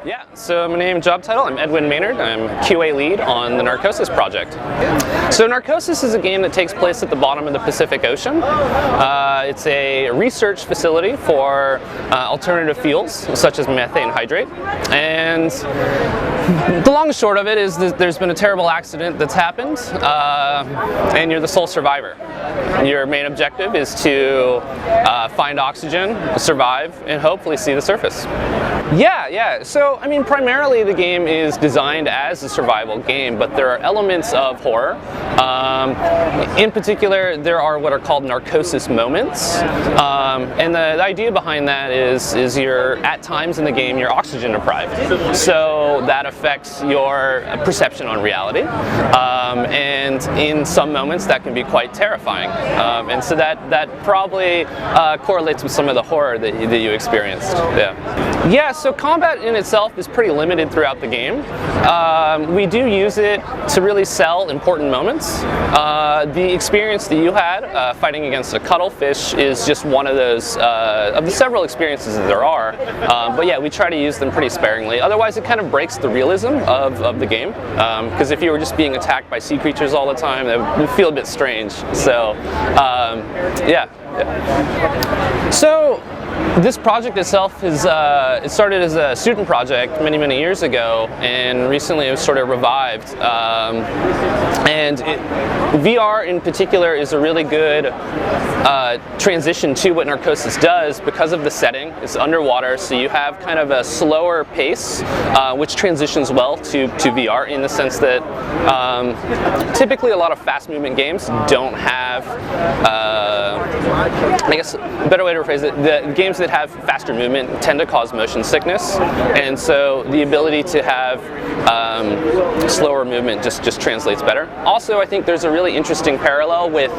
Yeah, so my name, job title, I'm Edwin Maynard. I'm QA lead on the Narcosis project. So Narcosis is a game that takes place at the bottom of the Pacific Ocean. It's a research facility for alternative fuels, such as methane hydrate. And the long and short of it is that there's been a terrible accident that's happened, and you're the sole survivor. Your main objective is to find oxygen, survive, and hopefully see the surface. Yeah. So, I mean, primarily the game is designed as a survival game, but there are elements of horror. In particular, there are what are called narcosis moments, and the idea behind that is you're, at times in the game, you're oxygen deprived. So that affects your perception on reality, and in some moments that can be quite terrifying. And so that probably correlates with some of the horror that you experienced. Yeah, so combat in itself is pretty limited throughout the game. We do use it to really sell important moments. The experience that you had fighting against a cuttlefish is just one of those, of the several experiences that there are. But yeah, we try to use them pretty sparingly. Otherwise, it kind of breaks the realism of the game. Because if you were just being attacked by sea creatures all the time, that would feel a bit strange. So, yeah. So, this project itself is it started as a student project many years ago, and recently it was sort of revived. VR in particular is a really good transition to what Narcosis does because of the setting. It's underwater, so you have kind of a slower pace, which transitions well to VR in the sense that typically a lot of fast movement games don't have, I guess a better way to rephrase it, the games that have faster movement tend to cause motion sickness, and so the ability to have slower movement just translates better. Also, I think there's a really interesting parallel with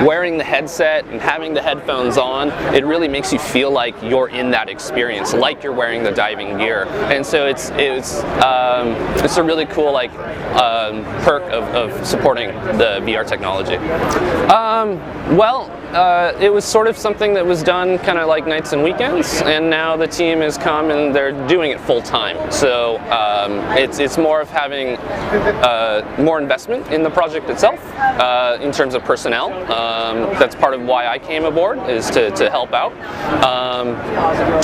wearing the headset and having the headphones on. It really makes you feel like you're in that experience, like you're wearing the diving gear, and so it's a really cool perk of supporting the VR technology. It was sort of something that was done kind of like nights and weekends, and now the team has come and they're doing it full time. So it's more of having more investment in the project itself in terms of personnel. That's part of why I came aboard, is to help out.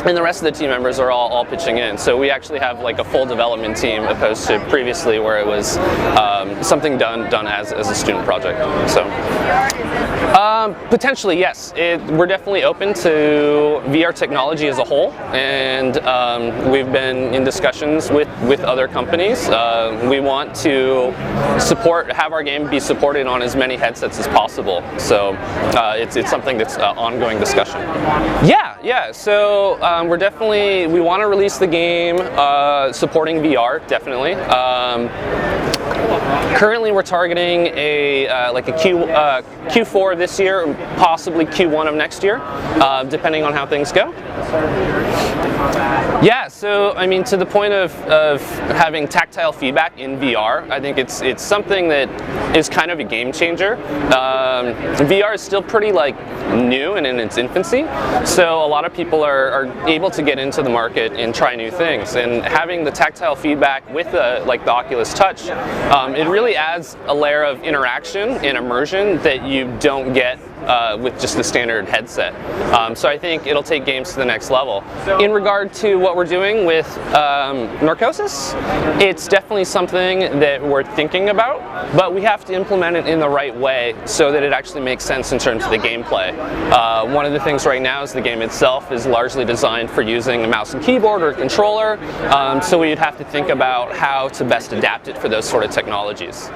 And the rest of the team members are all pitching in. So we actually have like a full development team opposed to previously where it was something done as a student project. So potentially, yes. We're definitely open to VR technology as a whole, and we've been in discussions with other companies. We want to have our game be supported on as many headsets as possible. So it's something that's ongoing discussion. Yeah. So we want to release the game supporting VR, definitely. Currently, we're targeting a Q4 this year, possibly Q1 of next year, depending on how things go. Yeah, so I mean, to the point of having tactile feedback in VR, I think it's something that is kind of a game changer. VR is still pretty new and in its infancy, so a lot of people are able to get into the market and try new things. And having the tactile feedback with the Oculus Touch, it really adds a layer of interaction and immersion that you don't get with just the standard headset. So I think it'll take games to the next level. In regard to what we're doing with Narcosis, it's definitely something that we're thinking about, but we have to implement it in the right way so that it actually makes sense in terms of the gameplay. One of the things right now is the game itself is largely designed for using a mouse and keyboard or a controller, so we'd have to think about how to best adapt it for those sort of technologies.